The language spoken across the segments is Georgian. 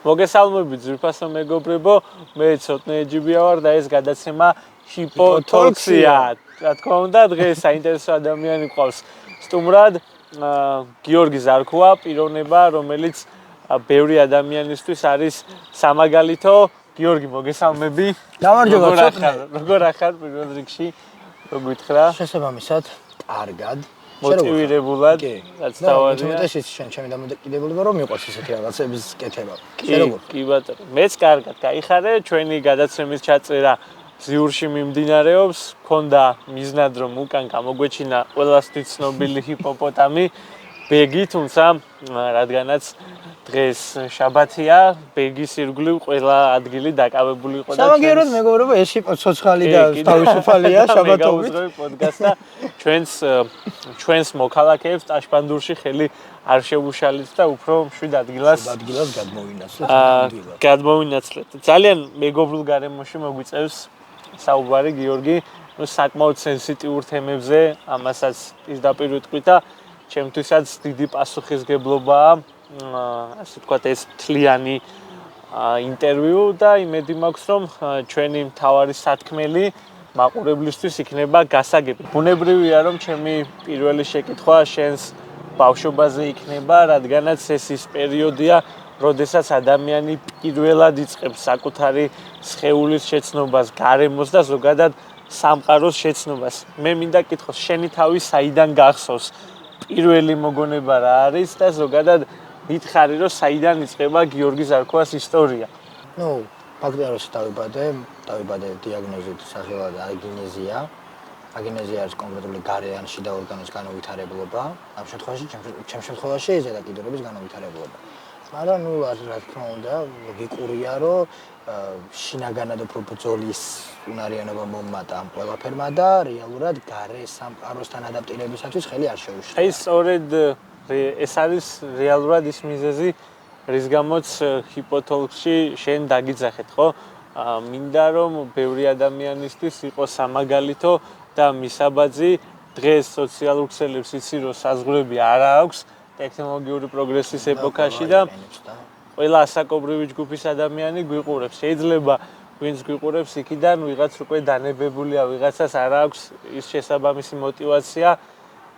მოგესალმებით ძვირფასო მეგობრებო, მე ცოტნე ეჯიბია ვარ და ეს გადაცემა ჰიპოთოლქსია. რა თქმა უნდა, დღეს საინტერესო ადამიანი ყავს სტუმრად, გიორგი ზარქოა, პიროვნება, რომელიც ბევრი ადამიანისთვის არის სამაგალითო. გიორგი, მოგესალმები. გამარჯობა, როგორ ახარ პირველ რიგში? როგორ გითხრა? შესაბამისად, კარგად. მოტივირებულად, რაც თავარია. მეტყვი შენ ჩემი დამოკიდებულება რომ მიყვარს ესეთი რაღაცების კეთება. კი ბატონო, მეც კარგად გაიხარე, ჩვენი გადაცემის ჩაწერა ზიურში მიმდინარეობს, მქონდა მიზნად რომ უკან გამოგვეჩინა ყველასთვის ცნობილი ჰიპოპოტამი ბეგი, თუმცა რადგანაც დღეს შაბათია, ბეგის ირგვლივ ყველა ადგილი დაკავებული იყო და სამაგიეროდ მეგობრებო, ეს ცოცხალი და თავისუფალია შაბათობით პოდკასტა ჩვენს მოქალაქეებს ტაშპანდურში ხელი არ შეუშალეთ და უფრო მშვიდ ადგილას გადმოვინაცვლეთ. ძალიან მეგობრულ გარემოში მოგვიწევს საუბარი გიორგი, საკმაოდ სენსიტიურ თემებზე, ამასაც პირდაპირ ვიტყვი და ჩემთვისაც დიდი პასუხისგებლობაა, ასე ვთქვათ, ეს მთლიანი ინტერვიუ და იმედი მაქვს, რომ ჩვენი მთავარი სათქმელი მაყურებლისთვის იქნება გასაგები. ბუნებრივია, რომ ჩემი პირველი შეკითხვა შენს ბავშვობაზე იქნება, რადგანაც ეს ის პერიოდია, როდესაც ადამიანი პირველად იწყებს საკუთარი სხეულის შეცნობას, გარემოს და ზოგადად სამყაროს შეცნობას. მე მინდა კითხოს, შენი თავი საიდან გახსოვს? პირველი მოგონება რა არის და ზოგადად მითხარი, რომ საიდან იწყება გიორგი ზარქოას ისტორია? ფაქტობრივად დავიბადე დიაგნოზით სახელად აგინეზია. აგინეზია არის კონკრეტული გარე ან შიდა ორგანოს განუვითარებლობა. ამ შემთხვევაში ზედაპირების განუვითარებლობა. მაგრამ რა თქმა უნდა, ლოგიკურია, რომ შინაგანად უფრო ბრძოლის უნარიანობა მომმატა ამ ყველაფერმა და რეალურად გარე სამყაროსთან ადაპტირებისათვის ხელი არ შეუშლა. აი სწორედ ეს არის რეალურად ის მიზეზი, რის გამოც ჰიპოთოლქსში შენ დაგიძახეთ, ხო? მინდა რომ ბევრი ადამიანისთვის იყოს სამაგალითო და მისაბაძი. დღეს სოციალურ ქსელებს იცი რომ საზღვრები არ აქვს ტექნოლოგიური პროგრესის ეპოქაში და ყველა ასაკობრივი ჯგუფის ადამიანი გვიყურებს. შეიძლება ვინც გვიყურებს იქიდან ვიღაც უკვე დანებებულია, ვიღაცას არ აქვს ის შესაბამისი мотиваცია,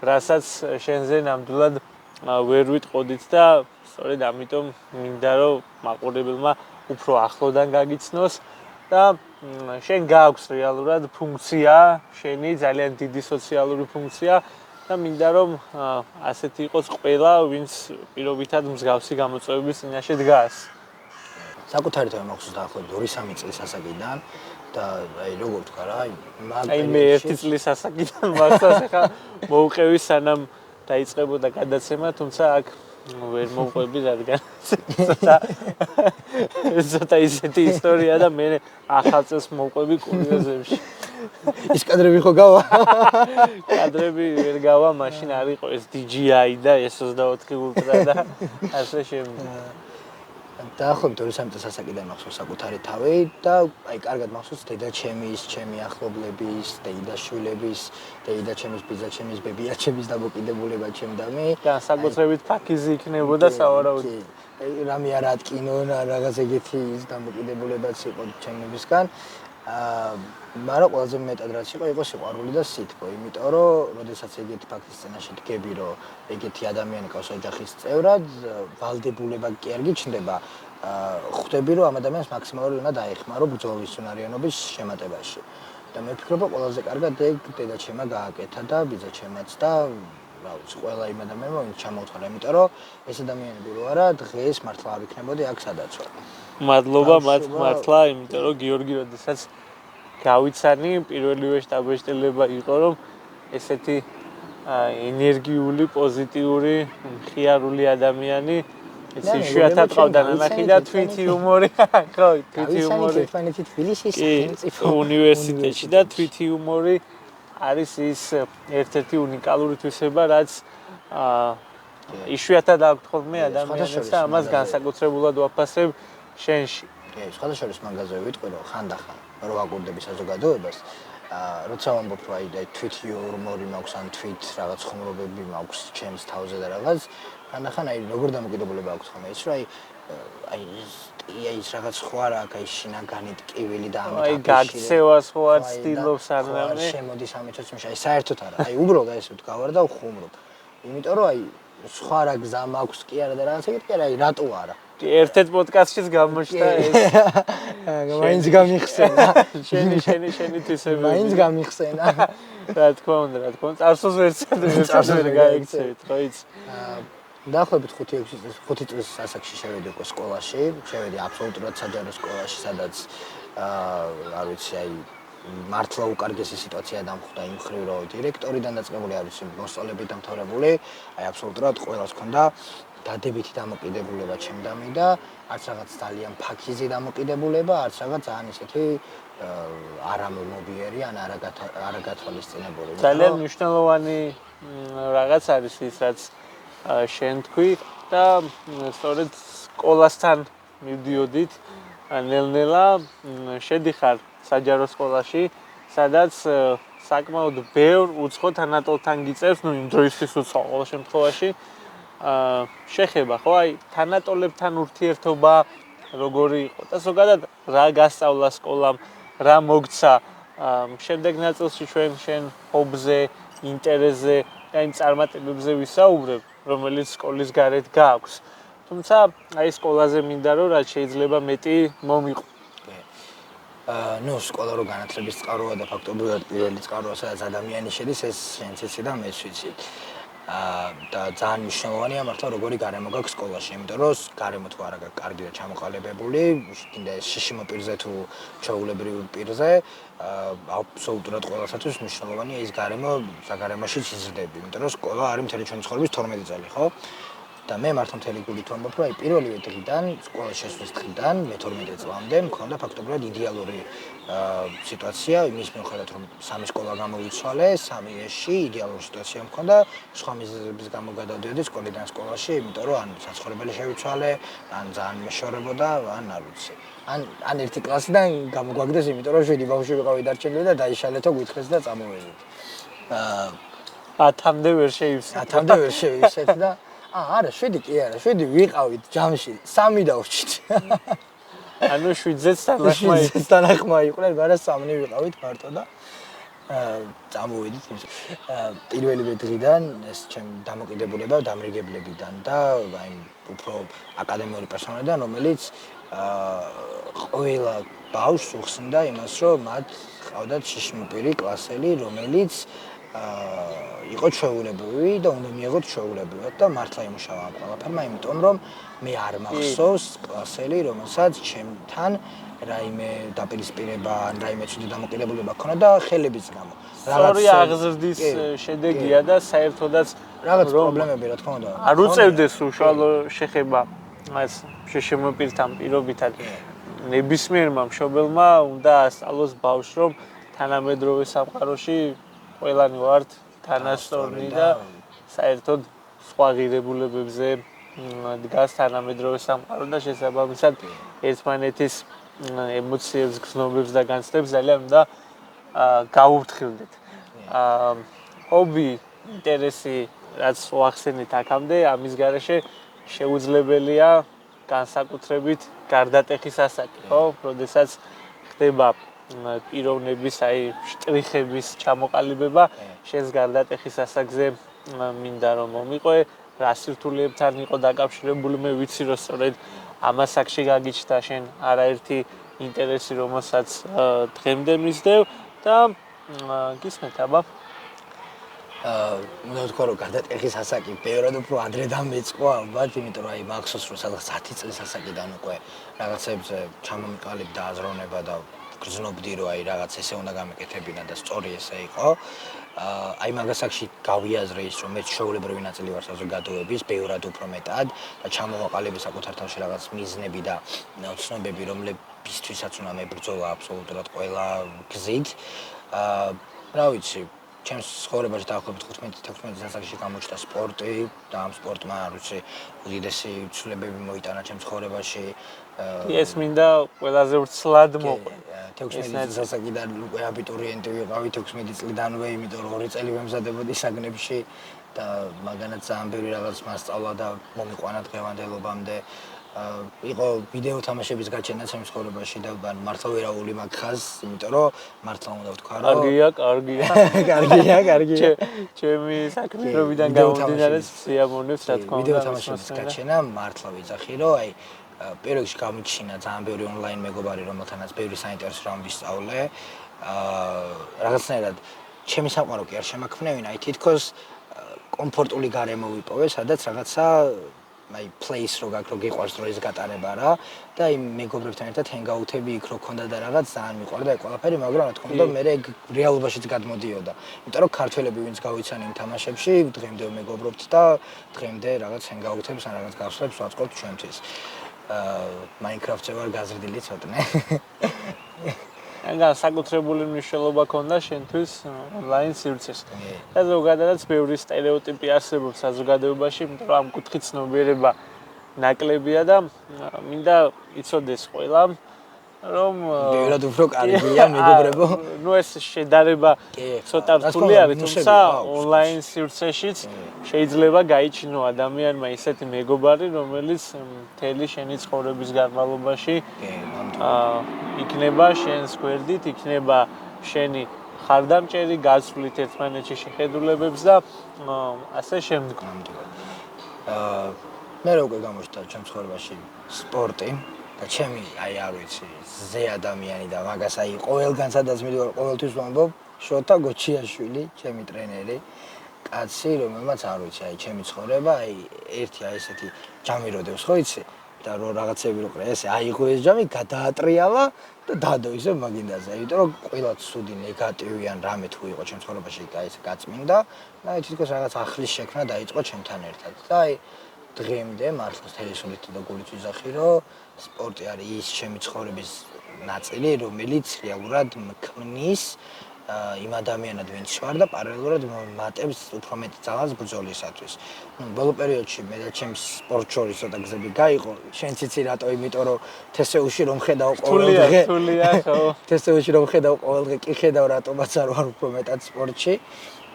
რასაც შენზე ნამდვილად ვერ ვიტყოდით და სწორედ ამიტომ მინდა რომ მაყურებელმა უფრო ახლოდან გაგიცნოს და შენ გააქვს რეალურად ფუნქცია, შენი ძალიან დიდი სოციალური ფუნქცია და მინდა რომ ასეთი იყოს ყველა, ვინც პირობითად მსგავსი გამოწვევების წინაშე დგას. საკუთარი თავი მაქვს დაახლოებით 2-3 წლის ასაკიდან და აი როგორ თქვა რა, აი მე 1 წლის ასაკიდან მაქვს ახლა მოუყევი სანამ დაიწყებოდა გადაცემა, თუმცა აქ ვერ მოვყვები რადგან ცოტა ისეთი ისტორია და მე ახალ წელს მოვყვები კურიოზებში. ის კადრები ხო გავა? კადრები ვერ გავა, მაშინ არ იყო ეს DJI და S24 Ultra და ასე შემდეგ. დაახლოებით 2-3 წლის ასაკიდან მახსოვს საკუთარი თავი და აი კარგად მახსოვს დედაჩემის, ჩემი ახლობლების, დეიდაშვილების, დეიდაჩემის, ბიძაჩემის, ბებიაჩემის დამოკიდებულება ჩემდამი. განსაკუთრებით ფაქიზი იქნებოდა სავარაუდოდ. რამე არ ატკინონ, რაღაც ეგეთი ის დამოკიდებულებაც იყო ჩემებისგან. მაგრამ ყველაზე მეტად რაც იყო სიყვარული და სითბო, იმიტომ რომ როდესაც ეგეთი ფაქტის წინაშე დგები, რომ ეგეთი ადამიანი ყავს ოჯახის წევრად, ვალდებულება კი არ გიჩნდება, ხვდები რომ ამ ადამიანს მაქსიმალურად უნდა დაეხმარო ბრძოლის უნარიანობის შემატებაში. და მე ვფიქრობ, ყველაზე კარგად ეგ დედაჩემა გააკეთა და ბიძაჩემაც და რა ვიცი, ყველა იმ ადამიანმა ვინც ჩამოუწყარა, იმიტომ რომ ეს ადამიანები რო არა, დღეს მართლა არ იქნებოდი აქ სადაც ვარ. მადლობა მათ მართლა, იმიტომ რომ გიორგი როდესაც გავიცანი, პირველივე შტაბ-ეშტილება იყო, რომ ესეთი ენერგიული, პოზიტიური, მხიარული ადამიანი, იცი, იშვიათად ყავდა ნანახი და თვითი ჰუმორი, ხო, თვითი ჰუმორი. უნივერსიტეტში და თვითი ჰუმორი არის ის ერთ-ერთი უნიკალური თვისება, რაც იშვიათად აქვს ხოლმე ადამიანებს და ამას განსაკუთრებულად ვაფასებ შენში. სხვადასხვა მაგაზე ვიტყვი, რომ ხანდახან რო ვაკვირდები საზოგადოებას, როცა ვამბობ, რომ აი თვით იუმორი მაქვს, ან თვით რაღაც ხუმრობები მაქვს ჩემს თავზე და რაღაც, ხანდახან აი როგორ დამოკიდებულება აქვს ხოლმე ის, რომ აი აი ის რაღაც სხვა რა აი შინაგანი ტკივილი და ამით აი გაქცევა სხვა ცდილობს არ რამე შემოდის ამითაც მაშ აი საერთოდ არა აი უბრალოდ აი ესე ვთქავარ და ვხუმრობ იმიტომ რომ აი სხვა რა გზა მაქვს კი არა და რაღაცა კი არა აი რატო არა ერთ-ერთ პოდკასტშიც გამოჩნდა ეს მაინც გამიხსენა შენი თვისები მაინც გამიხსენა რა თქმა უნდა წარსულს ვერ გაიქცევით ხო იცი დაახლოებით 5 წლის ასაკში შევედი უკვე სკოლაში შევედი აბსოლუტურად საჯარო სკოლაში სადაც არ ვიცი აი მართლა უკარგესი სიტუაცია დამხვდა იმ ხრივ რომ დირექტორიდან დაწყებული არ ვიცი მოსწავლეებით დამთავრებული აი აბსოლუტურად ყველას ჰქონდა დადებითი დამოკიდებულება ჩემდამი და არც რაღაც ძალიან ფაქიზი დამოკიდებულება არც რაღაც ძალიან ისეთი არამომობიერი ან არაგათვალისწინებული ძალიან მნიშვნელოვანი რაღაც არის ის რაც შენ თქვი და სწორედ სკოლასთან მივდიოდით ნელ-ნელა შედიხარ საჯარო სკოლაში სადაც საკმაოდ ბევრ უცხო თანატოლთან გიწევს ნუ იმ დროისთვის უცხო ყოველ შემთხვევაში შეხება ხო აი თანატოლებთან ურთიერთობა როგორი იყო და ზოგადად რა გასწავლა სკოლამ რა მოგცა შემდეგ ნაწილში ჩვენ შენ ჰობზე ინტერესზე და იმ წარმატებებზე ვისაუბრებ რომელიც სკოლის გარეთ გააქვს თუმცა აი სკოლაზე მინდა რომ რაც შეიძლება მეტი მომიყო ნუ სკოლა რო განათლების წყაროა და ფაქტობრივად პირველი წყაროა სადაც ადამიანი შედის ეს შენც იცი და მეც ვიცი და ძალიან მნიშვნელოვანია მართლა როგორი გარემო გაქვს სკოლაში, იმიტომ რომ გარემო თუ არა გაქვს კარგი და ჩამოყალიბებული, კიდე შიშიმო პირზე თუ ჩაულებრივ პირზე, აბსოლუტურად ყველასათვის მნიშვნელოვანია ის გარემო, საგარემოშიც იზრდები, იმიტომ რომ სკოლა არის მთელი ჩვენი ცხოვრების 12 წელი, ხო? და მე მართლა მთელი გულით ვამბობ, რომ აი პირველივე დღიდან, სკოლა შესვლის დღიდან, მე-12 წლამდე მქონდა ფაქტობრივად იდეალური სიტუაცია, იმის მიუხედავად რომ სამი სკოლა გამოვიცვალე, სამიში იდეალური სიტუაცია მქონდა, სხვა მიზეზების გამო გადავდიოდი სკოლიდან სკოლაში, იმიტომ რომ ან საცხოვრებელი შევიცვალე, ან ძალიან მეშორებოდა, ან არ ვიცი. ან ერთი კლასიდან გამოგვაგდეს, იმიტომ რომ 7 ბავშვი ვიყავი დარჩენილი და დაიშალეთო გვითხრეს და წამოვედი. 10-მდე ვერ შეივსეთ. 10-მდე ვერ შეივსეთ და არა, 7 კი არა, 7 ვიყავით ჯამში, 3 დავჭით. ანუ 7-ზეც თანახმა იყვნენ, მაგრამ 3 ვიყავით მარტო და წამოვედით იმ პირველივე დღიდან ეს ჩემ დამოკიდებულება დამრიგებლებიდან და აი უფრო აკადემიური პერსონალიდან, რომელიც ყველა ბავშვს უხსნიდა იმას, რომ მათ ყავდათ შიშმოპირი კლასელი, რომელიც იყო ჩვეულებრივი და უნდა მიიღოთ ჩვეულებრივად და მართლა იმუშავა ამ ყველაფერმა, იმიტომ რომ მე არ მახსოვს კლასელი, რომელსაც ჩემთან რაიმე დაპირისპირება ან რაიმე ცუდი დამოკიდებულება ჰქონდა და ხელების გამო. სწორი აღზრდის შედეგია და საერთოდაც რაღაც პრობლემები რა თქმა უნდა. არ უწევდეს უშუალო შეხება მას შიშმოპირთან პირობითად. ნებისმიერმა მშობელმა უნდა ასწავლოს ბავშვს, რომ თანამედროვე სამყაროში ყველანი ვართ თანასწორნი და საერთოდ სხვა ღირებულებებზე დგას თანამედროვე სამყარო და შესაბამისად ერთმანეთის ემოციებს, გრძნობებს და განცდებს ძალიან უნდა გაუფრთხილდეთ. ჰობი, ინტერესი, რაც ვახსენეთ აქამდე, ამის გარეშე შეუძლებელია განსაკუთრებით გარდატეხის ასაკი, ხო? როდესაც ხდება პიროვნების აი შტრიხების ჩამოყალიბება შენს გარდატეხის ასაკზე მინდა რომ მომიყვე რა სირთულეებთან იყო დაკავშირებული მე ვიცი რომ სწორედ ამ ასაკში გაგიჩნდა შენ არაერთი ინტერესი რომელსაც დღემდე მისდევ და გისმენთ აბა უნდა ვთქვა რომ გარდატეხის ასაკი ბევრად უფრო ადრე დამეწყო ალბათ იმიტომ რომ აი მახსოვს რომ სადღაც 10 წლის ასაკიდან უკვე რაღაცებზე ჩამომიყალიბდა აზროვნება და გრძნობდი რომ აი რაღაც ესე უნდა გამეკეთებინა და სწორი ესე იყო. აი მაგასაკში გავიაზრე ის რომ მე ჩვეულებრივი ნაწილი ვარ საზოგადოების, ბევრად უფრო მეტად და ჩამოვაყალიბე საკუთარ თავში რაღაც მიზნები და ცნობები, რომლებისთვისაც უნდა მებრძოლა აბსოლუტურად ყველა გზით. რა ვიცი, ჩემს ცხოვრებაში დაახლოებით 15-16 ასაკში გამოჩნდა სპორტი და ამ სპორტმა არ ვიცი უდიდესი ცვლილებები მოიტანა ჩემს ცხოვრებაში. ეს მინდა ყველაზე ვრცლად მოყვე. 16 ასაკიდან უკვე აბიტურიენტი ვიყავი 16 წლიდანვე, იმიტომ რომ 2 წელი ვემზადებოდი საგნებში და მაგანაც ძალიან ბევრი რაღაც მასწავლა და მომიყვანა დღევანდელობამდე. იყო ვიდეო თამაშების გაჩენაც ამ ცხოვრებაში და მართლა ვერაული მაგხას, იმიტომ რომ მართლა უნდა ვთქვა რომ კარგია. ჩემი საქმიანობიდან გამომდინარე სიამოვნებს რა თქმა უნდა. ვიდეო თამაშების გაჩენა მართლა ვიძახი რომ აი პირველ რიგში გამიჩინა ძალიან ბევრი ონლაინ მეგობარი, რომელთანაც ბევრი საინტერესო რამ ვისწავლე. რაღაცნაირად ჩემი საყვარო კი არ შემაქმნევინა, აი თითქოს კომფორტული გარემო ვიპოვე, სადაც რაღაცა აი place რო გაქვს, რო გიყვარს დროის გატარება რა და აი მეგობრებთან ერთად ჰენგაუთები იქ რო ქონდა და რაღაც ძალიან მიყვარდა აი ყველაფერი, მაგრამ რა თქმა უნდა მე რეალობაშიც გადმოდიოდა. იმიტომ რომ ქართველები ვინც გავიცანი იმ თამაშებში, დღემდე მეგობრობთ და დღემდე რაღაც ჰენგაუთებს ან რაღაც გასვლებს ვაწყობთ ჩვენთვის. Minecraft-ზე ვარ გაზრდილი ცოტნე. ან საკუთრებული მნიშვნელობა ქონდა შენთვის ონლაინ სივრცეს. და ზოგადადაც ბევრი სტერეოტიპი არსებობს საზოგადოებაში, იმიტომ რომ ამ კუთხით ცნობიერება ნაკლებია და მინდა იცოდეს ყველამ, რომ ბევრად უფრო კარგია მეგობრებო. ნუ ეს შედარება ცოტა რთული არის, თუმცა ონლაინ სივრცეშიც შეიძლება გაიჩინო ადამიანმა ისეთი მეგობარი, რომელიც მთელი შენი ცხოვრების განმავლობაში იქნება შენს გვერდით, იქნება შენი ხარდამჭერი, გაცვლით ერთმანეთში შეხედულებებს და ასე შემდეგ. მე როგორ გამოჩნდა ჩემ ცხოვრებაში სპორტი და ჩემი აი არ ვიცი ზე ადამიანი და მაგას აი ყველგან სადაც მიდივარ ყოველთვის ვამბობ შოთა გოჩიაშვილი, ჩემი ტრენერი, კაცი, რომელმაც არ ვიცი აი ჩემი ცხოვრება აი ერთი აი ესეთი ჯამი როდევს ხო იცი და რო რაღაცები რო ყრა ესე აიღო ეს ჯამი გადაატრიალა და დადო ისე მაგინდაზე იმიტომ რომ ყველა ცუდი ნეგატივი ან რამე თუ იყო ჩემ ცხოვრებაში აი ესე გაწმინდა და აი თითქოს რაღაც ახლის შექმნა დაიწყო ჩემთან ერთად და აი დღემდე მართლა თელესურით და გულით ვიზახი რომ სპორტი არის ის ჩემი ცხოვრების ნაწილი რომელიც რეალურად მქმნის იმ ადამიანად ვინც ვარ და პარალელურად მატებს უფრო მეტ ძალას ბრძოლისათვის. ბოლო პერიოდში მე და ჩემს სპორტ შორის ცოტა გზები გაიყო. შენც იცი რატო, იმიტომ რომ TSU-ში რომ ხედავ ყოველ დღე. თულია ხო. TSU-ში რომ ხედავ ყოველ დღე, კი ხედავ რატომაც არ ვარ უფრო მეტად სპორტში.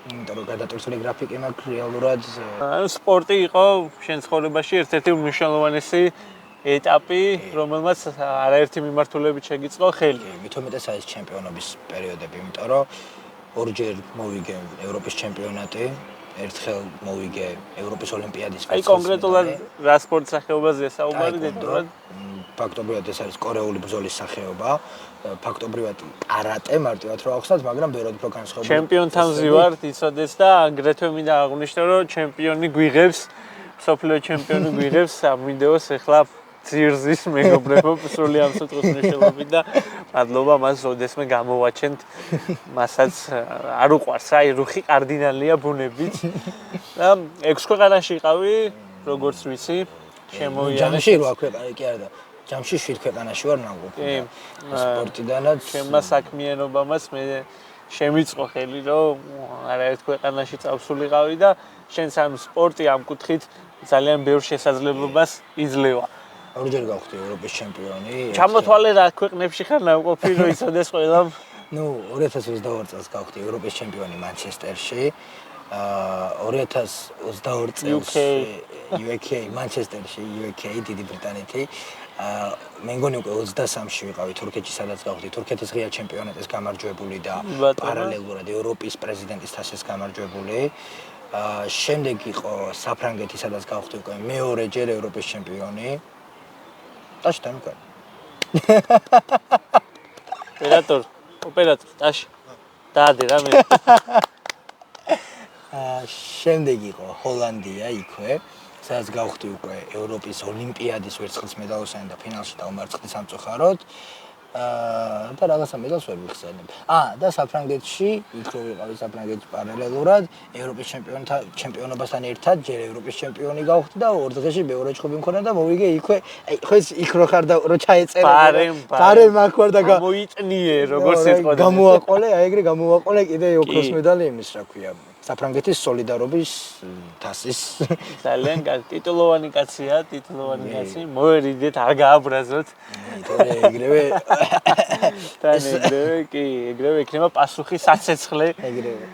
იმიტომ რომ გადატვირთული გრაფიკი მაქვს რეალურად. ანუ სპორტი იყო შენ ცხოვრებაში ერთ-ერთი უმნიშვნელოვანესი ეტაპი, რომელმაც არაერთი მიმართულებით შეგიწყო ხელი. მით უმეტეს არის ჩემპიონობის პერიოდები, იმიტომ რომ ორჯერ მოვიგე ევროპის ჩემპიონატი, ერთხელ მოვიგე ევროპის ოლიმპიადის აი კონკრეტულად რა სპორტ სახეობაზეა საუბარი დეტალურად? ფაქტობრივად ეს არის კორეული ბრძოლის სახეობა. ფაქტობრივად კარატე მარტივად რო ახსნათ, მაგრამ ბევრად უფრო განსხვავებული. ჩემპიონთან ვზივართ, იცოდეს და აგრეთვე მინდა აღვნიშნო, რომ ჩემპიონი გვიღებს, სოფლიო ჩემპიონი გვიღებს ამ ვიდეოს ახლა ძირზის მეგობრებო სრული ამ სიტყვის მნიშვნელობით და მადლობა მას ოდესმე გამოვაჩენთ მასაც არ უყვარს აი რუხი კარდინალია ბუნებით და 6 ქვეყანაში იყავი როგორც ვიცი შემოიარე ჯამში 8 ქვეყანა კი არა და ჯამში 7 ქვეყანაში ვარ ნამყოფი სპორტიდანაც ჩემმა საქმიანობამაც მე შემიწყო ხელი რომ არაერთ ქვეყანაში წავსულიყავი და შენს ამ სპორტი ამ კუთხით ძალიან ბევრ შესაძლებლობას იძლევა ორჯერ გავხდი ევროპის ჩემპიონი. ჩამოთვალე რა ქვეყნებში ხარ ნამყოფი რომ იცოდეს ყველამ. ნუ 2022 წელს გავხდი ევროპის ჩემპიონი მანჩესტერში. 2022 წელს UK მანჩესტერში UK დიდი ბრიტანეთი. მე მგონი უკვე 23-ში ვიყავი თურქეთში სადაც გავხდი თურქეთის ღია ჩემპიონატის გამარჯვებული და პარალელურად ევროპის პრეზიდენტის თასის გამარჯვებული. შემდეგ იყო საფრანგეთი სადაც გავხდი უკვე მეორეჯერ ევროპის ჩემპიონი. ტაში დამკარ. ოპერატორ, ტაში. დაადე რა მე. შემდეგ იყო ჰოლანდია იქვე, სადაც გავხდი უკვე ევროპის ოლიმპიადის ვერცხლის მედალოსანი და ფინალში დავმარცხდი სამწუხაროდ. და რაღაცა მედალს ვერ ვიხსენებ. და საფრანგეთში, იქ რო ვიყავი საფრანგეთში პარალელურად ევროპის ჩემპიონობასთან ერთად ჯერ ევროპის ჩემპიონი გავხდი და ორ დღეში მეორე ჩხუბი მქონდა და მოვიგე იქვე. ხო ეს იქ რო ხარ და რო ჩაეწერა. ბარემ აქ ვარ და მოიწნიე როგორც ეთქოდა. გამოვაყოლე, აი ეგრე გამოვაყოლე კიდე ოქროს медаლი იმის რა ქვია. საფრანგეთის სოლიდარობის თასის ძალიან კარგი ტიტულოვანი კაცია, ტიტულოვანი კაცი. მოერიდეთ, არ გააბრაზოთ. ეგრევე ეგრევე იქნება პასუხი საცეცხლე. ეგრევე.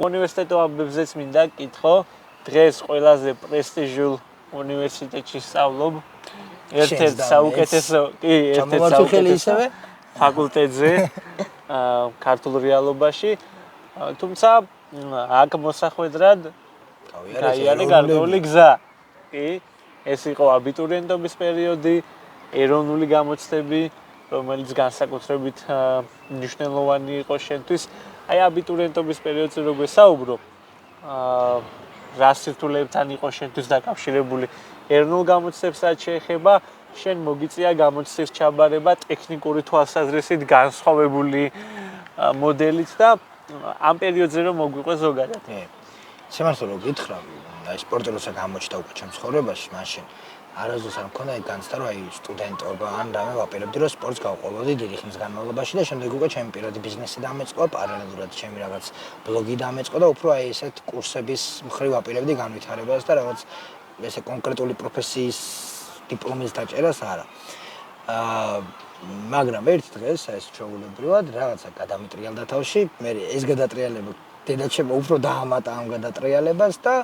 უნივერსიტეტო ამბებზეც მინდა კითხო. დღეს ყველაზე პრესტიჟულ უნივერსიტეტში სწავლობ. ერთ-ერთ საუკეთესო, კი, ერთ-ერთ საუკეთესო ფაკულტეტზე ქართულ რეალობაში. თუმცა აქ მოსახვედრად გაიარე გარკვეული გზა. კი, ეს იყო აბიტურიენტობის პერიოდი, ეროვნული გამოცდები, რომელიც განსაკუთრებით მნიშვნელოვანი იყო შენთვის. აი აბიტურიენტობის პერიოდზე რო გვესაუბრო, რა სირთულეებთან იყო შენთვის დაკავშირებული ეროვნულ გამოცდებსაც შეეხება, შენ მოგიწია გამოცდის ჩაბარება ტექნიკური თვალსაზრისით განსხვავებული მოდელით და ამ პერიოდზე რომ მოგვიყვე ზოგადად. შემართო რომ გითხრა, აი სპორტი როცა გამოჩნდა უკვე ჩემს ცხოვრებაში, მაშინ არასდროს არ მქონდა აი განცდა რომ აი სტუდენტობა ან რამე ვაპირებდი რომ სპორტს გავყოლოდი დიდი ხნის განმავლობაში და შემდეგ უკვე ჩემი პირადი ბიზნესი დამეწყო, პარალელურად ჩემი რაღაც ბლოგი დამეწყო და უფრო აი ესეთ კურსების მხრივ ვაპირებდი განვითარებას და რაღაც ესე კონკრეტული პროფესიის დიპლომის დაჭერას არა. მაგრამ ერთ დღეს ეს ჩაულებრივად რაღაცა გადამიტრიალდა თავში, მე ეს გადატრიალება დედაჩემ უფრო დაამატა ამ გადატრიალებას და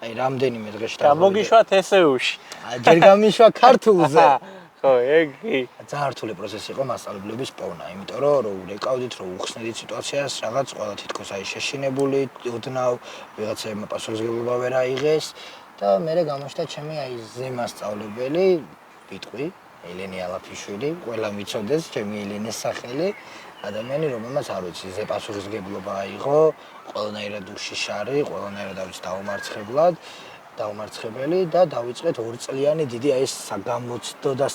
აი რამდენიმე დღეში გამოგიშვა თესეუში. ჯერ გამიშვა ქართულზე. ხო, ეგ კი. ძალიან რთული პროცესი იყო მასწავლებლების პოვნა, იმიტომ რომ რეკავდით, რომ უხსნედით სიტუაციას, რაღაც ყველა თითქოს აი შეშინებული, ოდნავ ვიღაცებმა პასუხისმგებლობა ვერ აიღეს და მე გამოჩნდა ჩემი აი ზემასწავლებელი ვიტყვი, ელენე ალაფიშვილი, ყველა მიცოდეს ჩემი ელენეს სახელი. ადამიანი რომელმაც არ ვიცი ზე პასუხისმგებლობა აიღო, ყველანაირად უშიშარი, ყველანაირად არის დაუმარცხებელი და დავიწყეთ 2 წლიანი დიდი აი ეს საგამოცდო და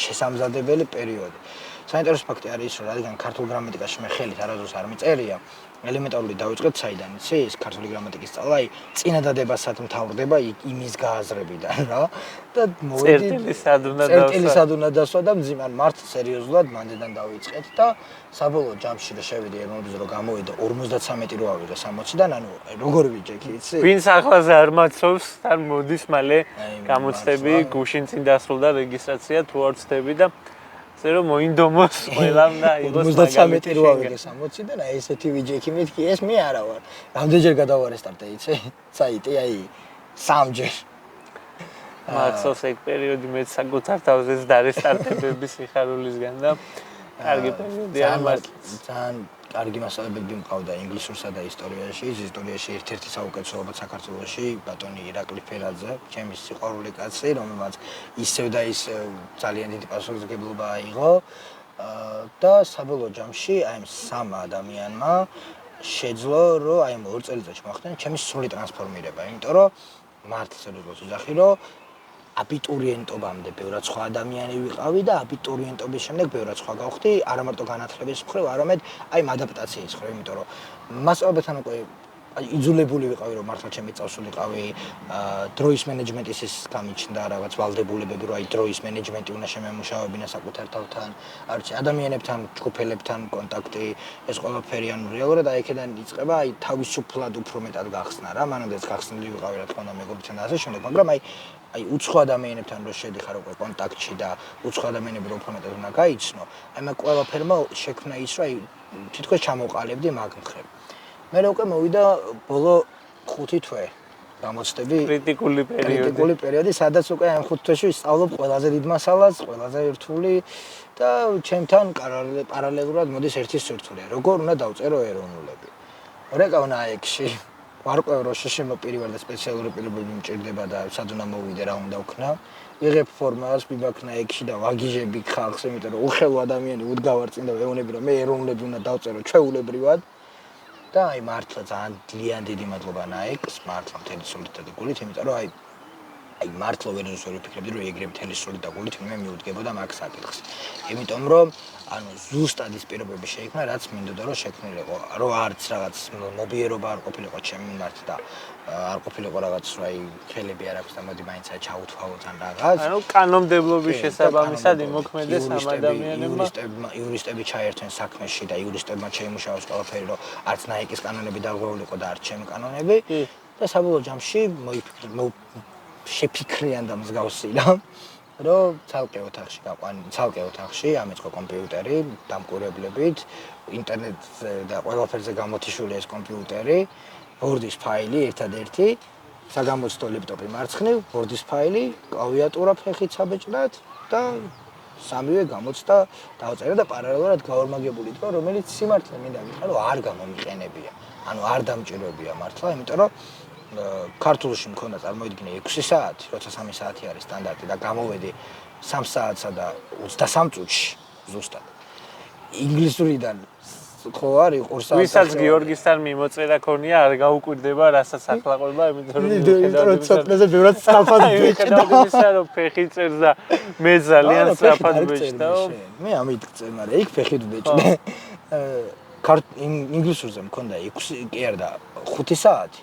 შესამზადებელი პერიოდი. საინტერესო ფაქტი არის რომ რადგან ქართულ გრამატიკაში მე ხელით არასდროს არ მიწერია, ელემენტარული დავიწყეთ საიდან იცი ეს ქართული გრამატიკის სწავლა, აი წინადადებასაც მთავრდება იმის გააზრებიდან რა და მოვედი წერტილისად უნდა დასვა და მძიმან მართლა სერიოზულად მანდედან დავიწყეთ და საბოლოო ჯამში რომ შევიდე ეროვნულზე რომ გამოვიდა 53 რო ავიღე 60-დან, ანუ როგორ ვიჯექი იცი? ვინც ახლაზე არ მაცობს, თან მოდის მალე გამოცდები, გუშინ წინ დასრულდა რეგისტრაცია, თუ არ ვცდები და ასე რომ მოინდომოს ყველამ და იგოს 53 რო ავიღე 60-დან, აი ესეთი ვიჯექი მეთქი, ეს მე არა ვარ. რამდენჯერ გადავარესტარტე იცი? საიტი აი 3ჯერ. მახსოვს ეგ პერიოდი მე საკუთარ თავზეც დარესტარტებების სიხარულისგან და კარგი პერიოდი არ ძალიან კარგი მასწავლებელები მყავდა ინგლისურსა და ისტორიაში. ისტორიაში ერთ-ერთი საუკეთესო საქართველოში ბატონი ირაკლი ფერაძე, ჩემი სიყვარული კაცი, რომელმაც ისევ და ისევ ძალიან დიდი პასუხისმგებლობა აიღო და საბოლოო ჯამში აი ამ 3 ადამიანმა შეძლო რომ აი 2 წელიწადში მოახდინა ჩემი სრული ტრანსფორმირება, იმიტომ რომ მართლა სერიოზულად ვიძახი რომ აბიტურიენტობამდე ბევრად სხვა ადამიანი ვიყავი და აბიტურიენტობის შემდეგ ბევრად სხვა გავხდი, არა მარტო განათლების მხრივ, არამედ აი ამ ადაპტაციის მხრივ, იმიტომ რომ მასწავლებელთან უკვე იძულებული ვიყავი რომ მართლა ჩემი წავსულიყავი დროის მენეჯმენტის ის გამიჩნდა რაღაც ვალდებულებები რომ აი დროის მენეჯმენტი უნდა შემემუშავებინა საკუთარ თავთან არ ვიცი ადამიანებთან ჯგუფელებთან კონტაქტი ეს ყველაფერი ანუ რეალურად აი აქედან იწყება აი თავისუფლად უფრო მეტად გახსნა რა მანამდეც გახსნილი ვიყავი რა თქმა უნდა მეგობრებთან და ასე შემდეგ მაგრამ აი უცხო ადამიანებთან რო შედიხარ უკვე კონტაქტში და უცხო ადამიანები რო უფრო მეტად უნდა გაიცნო აი მაგ ყველაფერმა შექმნა ის რომ აი თითქოს ჩამოყალიბდი მაგ მხრივ მე უკვე მოვიდა ბოლო 5 თვე გამოცდები კრიტიკული პერიოდი სადაც უკვე ამ 5 თვეში ვისწავლობ ყველაზე დიდ მასალას ყველაზე რთული და ჩემთან პარალელურად მოდის ერთი სირთულე როგორ უნდა დავწერო ეროვნულები რეკავ ნაექში ვარკვევ რომ შეშემო პირველ და სპეციალური პირობები მჭირდება და სად უნდა მოვიდე რა უნდა ვქნა ვიღებ ფორმას ვიბაქნა ექში და ვაგიჟები ხალხს იმიტომ რომ უხელო ადამიანი უდგავარ წინ და ვეუბნები რომ მე ეროვნულები უნდა დავწერო ჩვეულებრივად და აი მართლა ძალიან დიდი მადლობა ნაექს მართლა მთელი სულით და გულით იმიტომ რომ აი მართლა ვერასდროს ვერ ვფიქრებდი რომ ეგრე მთელი სულით და გულით მე მივუდგებოდა მაგ საკითხს იმიტომ რომ ანუ ზუსტად ის პირობები შეიქმნა რაც მინდოდა რომ შექმნილიყო რომ არც რაღაც მობიერობა არ ყოფილიყო ჩემი მიმართ და არ ყოფილიყო რაღაც რა აი ხელები არ აქვს და მოდი მაინც ჩაუთვალო თან რაღაც ანუ კანონმდებლობის შესაბამისად იმოქმედეს ამ ადამიანებმა იურისტები ჩაერთვენ საქმეში და იურისტებმა შეიმუშაოს ყველაფერი რომ არც ნაიკის კანონები დარღვეულიყო და არც ჩემი კანონები და საბოლოო ჯამში შეფიქრიან და მსგავსი რა რომ ცალკე ოთახში ამეწყო კომპიუტერი დამკვირვებლებით ინტერნეტზე და ყველაფერზე გამოთიშული ეს კომპიუტერი Word-ის ფაილი ერთადერთი საგამოცდო ლეპტოპი მარცხნივ, Word-ის ფაილი, კლავიატურა ფეხით საბეჭდად და სამივე გამოცდა დავწერე და პარალელურად გავორმაგებული თქო, რომელიც სიმართლე მინდა გითხრა, რომ არ გამომიყენებია. ანუ არ დამჭიროებია მართლა, იმიტომ რომ ქართულში მქონდა წარმოიდგინე 6 საათი, როცა 3 საათი არის სტანდარტი და გამოვედი 3 საათსა და 23 წუთში ზუსტად. ინგლისურიდან ხო არის ყურსა. ვისაც გიორგისთან მიმოწერა ქონია, არ გაუკვირდება, რასაც ახლა ყובה, იმიტომ რომ ცოტნეზე ბევრად სწრაფად ბეჭდა. ისა რომ ფეხი წერს და მე ძალიან სწრაფად ბეჭდა. მე ამით წერ, მაგრამ იქ ფეხით ბეჭდა. ინგლისურზე მქონდა 6 კი არა და 5 საათი.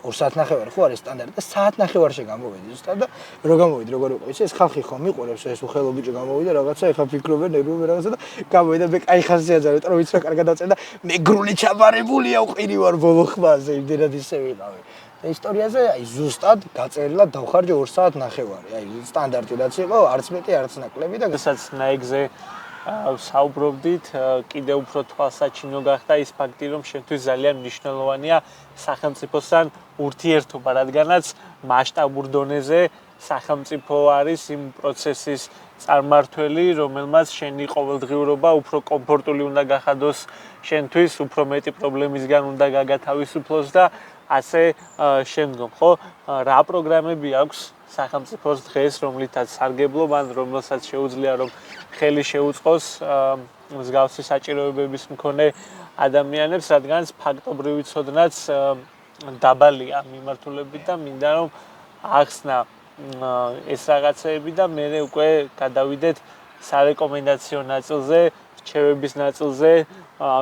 2 საათნახევარი ხო არის სტანდარტი და საათნახევარში გამოვედი ზუსტად და რო გამოვედი როგორ იყო იცი ეს ხალხი ხომ მიყურებს ეს უხელო ბიჭი გამოვიდა რაღაცა ეხა ფიქრობენ ნერვები რაღაცა და გამოვიდა მე კაი ხასიათზე იმიტომ რომ ვიცი რა კარგად დავწერე და მე გრული ჩაბარებულია უყირი ვარ ბოლო ხმაზე იმდენად ისე ვიყავი და ისტორიაზე აი ზუსტად გაწერილად დავხარჯე 2 საათნახევარი აი სტანდარტი რაც იყო არც მეტი არც ნაკლები და რასაც ნაიგზე საუბრობდით, კიდევ უფრო თვალსაჩინო გახდა ის ფაქტი, რომ შენთვის ძალიან მნიშვნელოვანია სახელმწიფოსთან ურთიერთობა, რადგანაც მასშტაბურ დონეზე სახელმწიფო არის იმ პროცესის წარმმართველი, რომელმაც შენი ყოველდღიურობა უფრო კომფორტული უნდა გახადოს შენთვის, უფრო მეტი პრობლემისგან უნდა გაგათავისუფლოს და ასე შემდგომ, ხო? რა პროგრამები აქვს სახელმწიფოს დღეს, რომლითაც სარგებლობ ან რომელსაც შეუძლია რომ ხელი შეუწყოს მსგავსი საჭიროებების მქონე ადამიანებს, რადგანაც ფაქტობრივი ცოდნაც დაბალია მიმართულებით და მინდა რომ ახსნა ეს რაღაცეები და მე უკვე გადავიდეთ სარეკომენდაციო ნაწილზე, რჩევების ნაწილზე,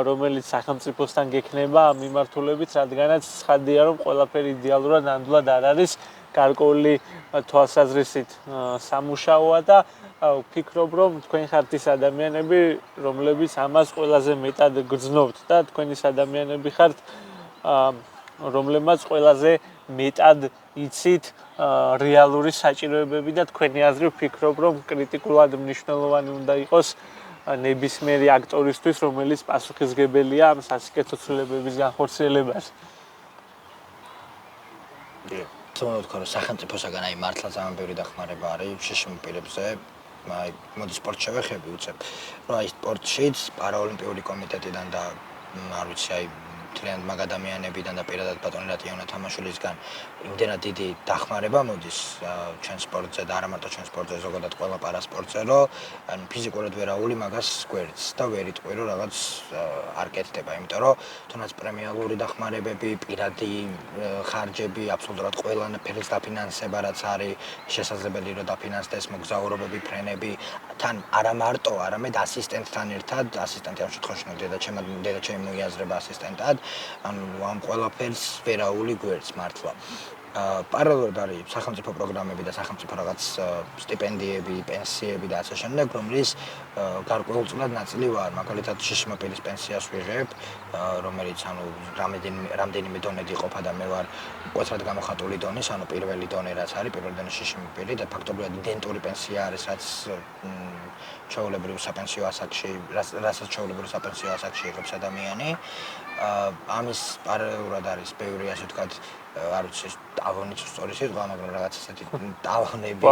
რომელიც სახელმწიფოსთან გექნება ამ მიმართულებით, რადგანაც ცხადია რომ ყველაფერი იდეალურად ნამდვილად არ არის, გარკვეული თვალსაზრისით სამუშაოა და ვფიქრობ, რომ თქვენ ხართ ის ადამიანები, რომლებიც ამას ყველაზე მეტად გრძნობთ და თქვენ ის ადამიანები ხართ, რომლებმაც ყველაზე მეტად იცით რეალური საჭიროებები და თქვენი აზრი ვფიქრობ, რომ კრიტიკულად მნიშვნელოვანი უნდა იყოს ნებისმიერი აქტორისთვის, რომელიც პასუხისმგებელია ამ სასიკეთო ცვლილებების განხორციელებაზე. თუმცა თქო რომ სახელმწიფოსაგან აი მართლა ძალიან ბევრი დახმარება არის შშმ პირებზე აი მოდი სპორტ შევეხები უცებ რომ აი სპორტშიც პარაოლიმპიური კომიტეტიდან და არ ვიცი აი მთლიანად მაგ ადამიანებიდან და პირადად ბატონი რატიონა თამაშულისგან იმდენად დიდი დახმარება მოდის ჩვენ სპორტზე და არა მარტო ჩვენ სპორტზე ზოგადად ყველა პარასპორტზე რომ ანუ ფიზიკურად ვერაული მაგას გვერდს და ვერ იტყვი რომ რაღაც არ კეთდება იმიტომ რომ თუნდაც პრემიალური დახმარებები პირადი ხარჯები აბსოლუტურად ყველა ფერის დაფინანსება რაც არის შესაძლებელი რომ დაფინანსდეს მოგზაურობები ფრენები თან არა მარტო არამედ ასისტენტთან ერთად ასისტენტი ამ შემთხვევაში დედა ჩემი მოიაზრება ასისტენტად ანუ ამ ყველაფერს ვერაული გვერდს მართლა. პარალელურად არის სახელმწიფო პროგრამები და სახელმწიფო რაღაც სტიპენდიები, პენსიები და ასე შემდეგ, რომლის გარკვეულწილად ნაწილი ვარ, მაგალითად შშმპ-ის პენსიას ვიღებ, რომელიც ანუ რამდენიმე დონედ იყოფა და მე ვარ მკვეთრად გამოხატული დონის, ანუ პირველი დონე რაც არის, პირველი დონე შშმპ და ფაქტობრივად იდენტური პენსია არის, რაც ჩვეულებრივ საპენსიო ასაკში, რასაც ჩვეულებრივ საპენსიო ასაკში იღებს ადამიანი. ამის პარალელურად არის ბევრი ასე ვთქვათ არ ვიცი ტალონიც სწორი სიტყვა, მაგრამ რაღაც ასეთი ტალონები,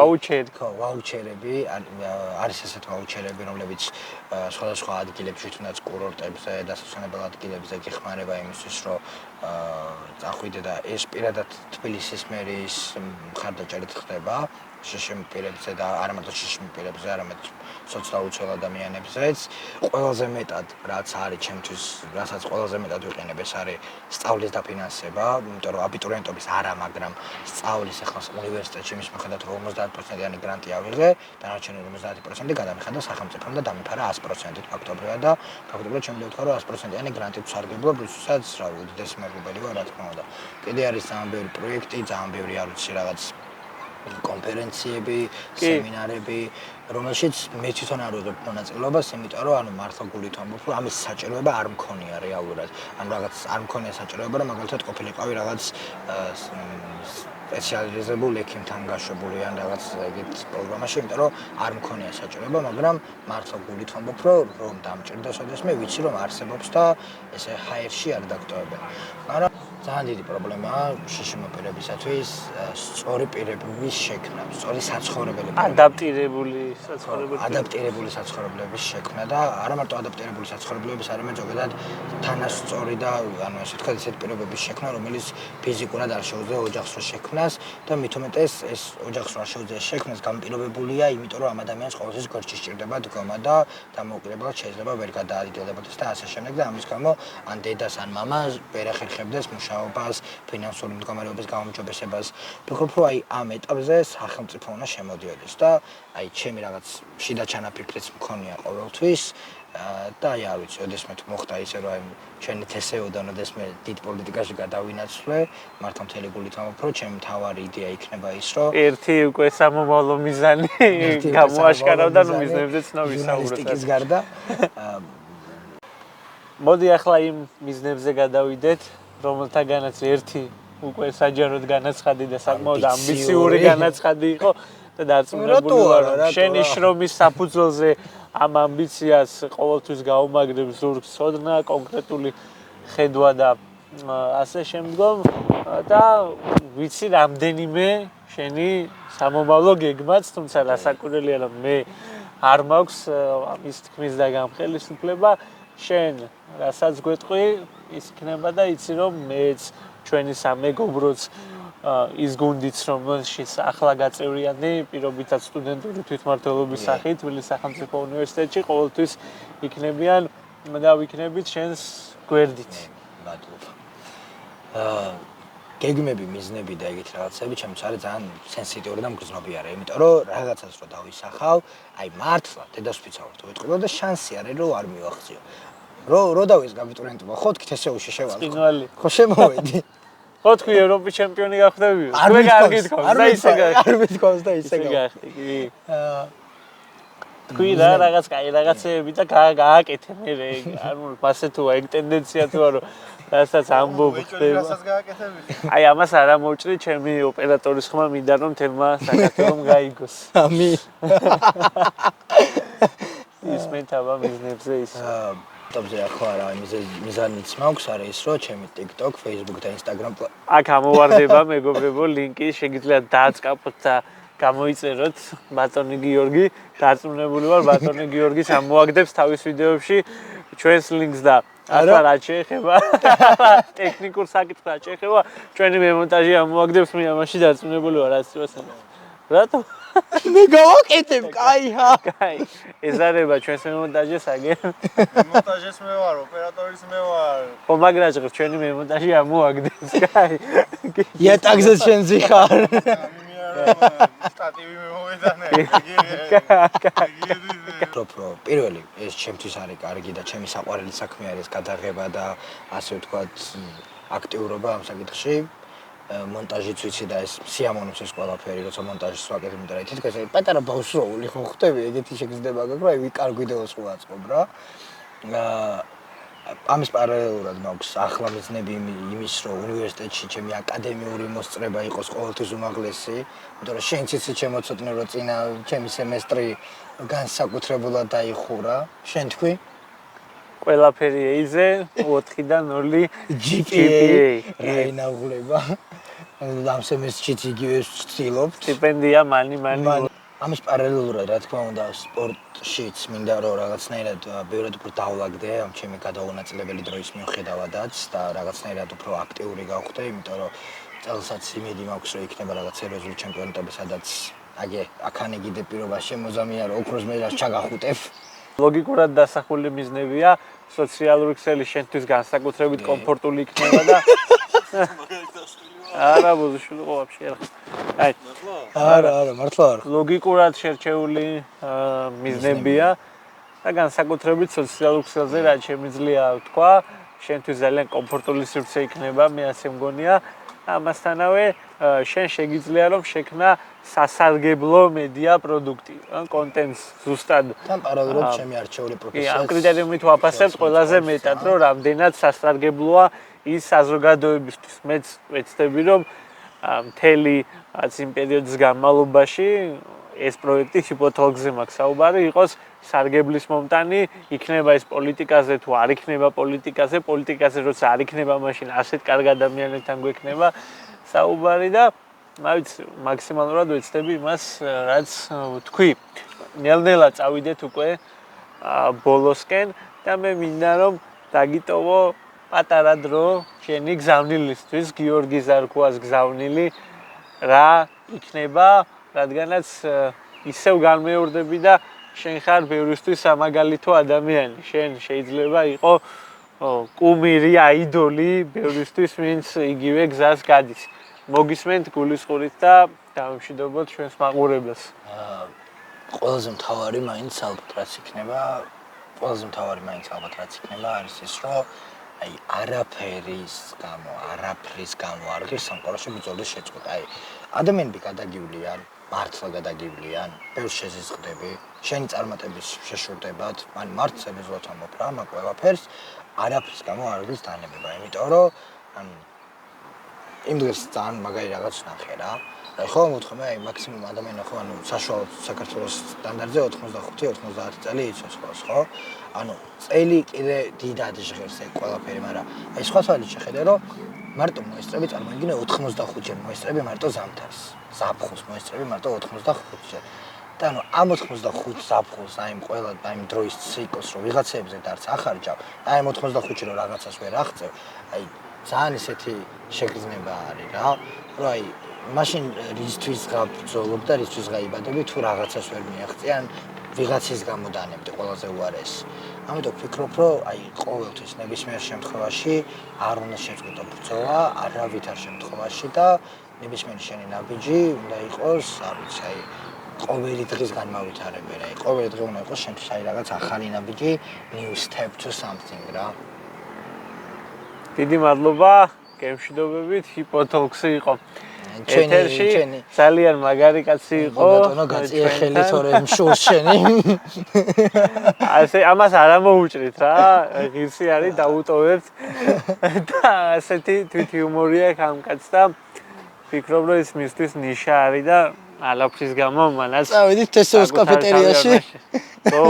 ვაუჩერები, არის ასეთი ვაუჩერები, რომლებიც სხვადასხვა ადგილებში, თუნდაც კურორტებზე, დასასვენებელ ადგილებზე გეხმარება იმისთვის, რომ წახვიდე და ეს პირადად თბილისის მერის მხარდაჭერით ხდება. შშმპ-ებზე და არა მარტო შშმპ-ებზე, არამედ სოციალურ ადამიანებზეც. ყველაზე მეტად რაც არის ჩემთვის, რასაც ყველაზე მეტად ვიყენებ, ეს არის სწავლის დაფინანსება, იმიტომ რომ აბიტურიენტობის არა, მაგრამ სწავლის ახლა უნივერსიტეტში მის მიხედვით 50%-იანი გრანტი ავიღე, დანარჩენი 50% გადამიხადა სახელმწიფომ და დამიფარა 100%-ით ფაქტობრივად და ფაქტობრივად ჩემი ვთქვა რომ 100%-იანი გრანტით ვსარგებლობ, როდესაც რა უდიდესი მეგობარი ვარ, რა თქმა უნდა. კიდე არის ძალიან ბევრი პროექტი, ძალიან ბევრი არ ვიცი რაღაც კონფერენციები, სემინარები, რომელშიც მე თვითონ არ ვიღებ მონაწილეობას, იმიტომ რომ ანუ მართლა გულით ვამბობ, რომ ამის საჭიროება არ მქონია რეალურად. ანუ რაღაც არ მქონია საჭიროება, რომ მაგალითად ყოფილიყავი რაღაც სპეციალიზებული ექიმთან გაშვებული ან რაღაც ეგეთ პროგრამაში, იმიტომ რომ არ მქონია საჭიროება, მაგრამ მართლა გულით ვამბობ, რომ დამჭირდა შესაძლოა ვიცი რომ არსებობს და ესე ჰაერში არ დაგტოვებენ. მაგრამ ძალიან დიდი პრობლემაა შიში მოპირებისათვის სწორი პირების შექმნა, სწორი საცხოვრებელი ადაპტირებული საცხოვრებლების შექმნა და არა მარტო ადაპტირებული საცხოვრებლების, არამედ ზოგადად თანასწორი და ანუ ასე ვთქვათ, ისეთ პირობების შექმნა, რომელიც ფიზიკურად არ შეუძლია ოჯახს რო შექმნას და მით უმეტეს ეს ოჯახს რო არ შეუძლია შექმნას, გამპირობებულია, იმიტომ რომ ამ ადამიანს ყოველთვის გორჩი სჭირდება დგომა და დამოუკიდებლად შეიძლება ვერ გადაადიდებოდეს და ასე შემდეგ და ამის გამო ან დედას ან მამას ვერ ახერხებდეს მუშაობას, ფინანსური მდგომარეობის გაუმჯობესებას. ვფიქრობ, რომ აი ამ ეტაპზე სახელმწიფო უნდა შემოდიოდეს და აი ჩემი რაღაც შიდა ჩანაფიქრიც მქონია ყოველთვის და აი არ ვიცი, ოდესმე თუ მოხდა ისე რომ აი ჩვენი თესეოდან ოდესმე დიდ პოლიტიკაში გადავინაცვლე, მართლა მთელი გულით ვამბობ, რომ ჩემი მთავარი იდეა იქნება ის, რომ ერთი უკვე სამომავლო მიზანი გამოაშკარავდა, ნუ მიზნებზე ცნობი საუბრობთ. ჟურნალისტიკის გარდა მოდი ახლა იმ მიზნებზე გადავიდეთ, რომელთაგანაც ერთი უკვე საჯაროდ განაცხადი და საკმაოდ ამბიციური განაცხადი იყო და დარწმუნებული ვარ, რომ შენი შრომის საფუძველზე ამ ამბიციას ყოველთვის გაუმაგრებ ზურგს ცოდნა, კონკრეტული ხედვა და ასე შემდგომ და ვიცი რამდენიმე შენი სამომავლო გეგმაც, თუმცა რასაკვირველია, რომ მე არ მაქვს ამის თქმის და გამხელისუფლება, შენ რასაც გვეტყვი, ის იქნება და იცი რომ მეც ჩვენი სამეგობროც ის გუნდიც რომელშიც ახლა გაწევრიანი პირობითად სტუდენტური თვითმმართველობის სახით თბილისის სახელმწიფო უნივერსიტეტში ყოველთვის იქნებიან და ვიქნებით შენს გვერდით. მადლობა. გეგმები, მიზნები და ეგეთ რაღაცები ჩემთვის არის ძალიან სენსიტიური და მგრძნობიარე, იმიტომ რომ რაღაცას რო დავისახავ, აი მართლა დედას ვფიცავებ თუ ვიტყვი და შანსი არის რომ არ მივახციო. რო დავის გაბიტურიენტობა, ხო თქვი თესეულში შევალ. ხო შემოვედი. ხო თქვი ევროპის ჩემპიონი გახდები. თქვენ კარგი თქოს და ისე არ მithქოს და ისე გახდი. კი. თქვი რა რაღაც კაი რაღაცეები და გააკეთე მე ანუ მასე თუ აი ტენდენცია თუ არა რასაც ამბობ ხდება. რასაც გააკეთები. აი ამას არ ამოვჭრი ჩემი ოპერატორის ხმა მინდა რომ თელმა საქართველომ გაიგოს. ამი. ის მეტავა მიზნებზე ის. ტოპზე ახლა რა მიზანიც მაქვს არის ის რომ ჩემი TikTok, Facebook და Instagram აქ ამოვარდება მეგობრებო ლინკი შეგიძლიათ დააწყაპოთ და გამოიწეროთ ბატონი გიორგი დარწმუნებული ვარ ბატონი გიორგის ამოაგდებს თავის ვიდეოებში ჩვენს ლინკს და ახლა რა შეეხება ტექნიკურ საკითხს რა შეეხება ჩვენი მემონტაჟი ამოაგდებს მე ამაში დარწმუნებული ვარ რაც ვასწავლე რატო მე გავაკეთებ კაია კაი ეზარება ჩვენს მემონტაჟეს აგერ მემონტაჟის მე ვარ ოპერატორის მე ვარ ხო მაგრაჭყ ჩვენი მემონტაჟი ამოაგდებს კაი იატაკზე შენზე ხარ სტატივი მომედანე პრო პირველი ეს ჩემთვის არის კარგი და ჩემი საყვარელი საქმე არის გადაღება და ასე ვთქვათ აქტიურობა ამ საკითხში მონტაჟიც ვიცი და ეს სიამოვნებს ეს ყველაფერი როცა მონტაჟს ვაკეთებ იმიტომ რომ თითქოს პატარა ბავშვი ხო ხტები ეგეთი შეგრძნება გაქვს რა ვიკარ ვიდეოს ხო აწყობ რა ამის პარალელურად მაქვს ახლა მიზნები იმის რომ უნივერსიტეტში ჩემი აკადემიური მოსწრება იყოს ყოველთვის უმაღლესი იმიტომ რომ შენ ციცი შემოცოდნე რომ წინა ჩემი სემესტრი განსაკუთრებულად დაიხურა შენ თქვი ყველაფერი ეიზე 4-დან 0 GPA რაინაღლება ამ სემესტრში იგივე ვცდილობ სტიპენდია მანი ამის პარალელურად რა თქმა უნდა სპორტშიც მინდა რომ რაღაცნაირად ბევრად უფრო დავლაგდე ამ ჩემი გადაუნაწილებელი დროის მიუხედავადაც და რაღაცნაირად უფრო აქტიური გავხდე იმიტომ რომ წელსაც იმედი მაქვს რომ იქნება რაღაც სერიოზული ჩემპიონატები სადაც აგე აქანე კიდე პირობა შემოზამია რომ ოქროს მედალს ჩაგახუტებ ლოგიკურად დასახული მიზნებია სოციალური ქსელი შენთვის განსაკუთრებით კომფორტული იქნება და არა ბოზშვილი ხო ვაფშე აი არა მართლა არა ლოგიკურად შერჩეული მიზნებია და განსაკუთრებით სოციალურ ქსელზე რაც შემიძლია ვთქვა შენთვის ძალიან კომფორტული სივრცე იქნება მე ასე მგონია ამასთანავე შენ შეგიძლია რომ შექმნა სასარგებლო მედია პროდუქტი, კონტენტს ზუსტად. თან პარალელურად ჩემი არჩეული პროფესია. ამ კრიტერიუმით ვაფასებ ყველაზე მეტად, რომ რამდენად სასარგებლოა ის საზოგადოებისთვის. მეც ვეცდები რომ მთელი იმ პერიოდის განმავლობაში ეს პროექტი ჰიპოთალკზე მაქვს საუბარი, იყოს სარგებლის მომტანი, იქნება ეს პოლიტიკაზე თუ არ იქნება პოლიტიკაზე როცა არ იქნება, მაშინ ასეთ კარგ ადამიანებთან გვექნება საუბარი და მაქსიმალურად ვეცდები იმას, რაც ვთქვი. ნელ-ნელა წავიდეთ უკვე ბოლოსკენ და მე მინდა რომ დაგიტოვო პატარა დრო შენი გზავნილისთვის, გიორგი ზარქუას გზავნილი რა იქნება, რადგანაც ისევ განმეორდები და შენ ხარ ბევრისთვის სამაგალითო ადამიანი. შენ შეიძლება იყო კუმირი, აიდოლი ბევრისთვის, ვინც იგივე გზას გადის. მოგისმენთ გულისხმობით და დამშვიდობოთ ჩვენს მაყურებელს. ყველაზე მთავარი მაინც ალბათ რაც იქნება, არის ის, რომ აი არაფრის გამო არ ღირს სამყაროში ბრძოლის შეწყვეტა. აი ადამიანები გადაგივლიან, მართლა გადაგივლიან, ბევრს შეზიზღდები, შენი წარმატების შეშურდებათ, მან მართლაც ამობ რა, მაგ ყველაფერს არაფრის გამო არ ღირს დანებება, იმიტომ რომ იმ დღეს ძალიან მაგარი რაღაც ნახე რა. აი ხო მოთხოვე აი მაქსიმუმ ადამიანი ხო საშუალო საქართველოს სტანდარტზე 85-90 წელი იცოს ხო? წელი კიდე დიდად ჟღერს ეგ ყველაფერი, მაგრამ აი სხვა თვალით შეხედე რომ მარტო მოესწრები წარმოგიდგენე 85-ჯერ მოესწრები მარტო ზამთარს. ზაფხულს მოესწრები მარტო 85-ჯერ. და ამ 85 ზაფხულს აი ყველა აი დროის ციკლს რომ ვიღაცებზე დარც ახარჯავ, აი 85-ჯერ რომ რაღაცას ვერ აღწევ, აი ძალიან ისეთი შეგრძნება არის რა, რომ აი მაშინ რისთვის გაბრძოლობ და რისთვის გაიბადები თუ რაღაცას ვერ მიაღწია, ან ვიღაცის გამო დანებდი ყველაზე უარესი. ამიტომ ვფიქრობ, რომ აი ყოველთვის ნებისმიერ შემთხვევაში არ უნდა შეწყვეტო ბრძოლა, არავითარ შემთხვევაში და ნებისმიერი შენი ნაბიჯი უნდა იყოს, არ ვიცი, აი ყოველი დღის განმავითარებელი, აი ყოველი დღე უნდა იყოს შენთვის აი რაღაც ახალი ნაბიჯი, new step to something რა. დიდი მადლობა, გემშვიდობებით, ჰიპოთალკსი იყო. ეთერში ძალიან მაგარი კაცი იყო. ბატონო გაწიეხელი თორე შოუს შენი. ასე ამას არ ამოუჭრით რა, ღირსი არის დაუტოვებთ და ასეთი თვითიუმორია ამ კაცს და ვფიქრობ რომ ის მისთვის ნიშა არის და ალაფრის გამო მანაც წავედით თესოს კაფეტერიაში. ხო.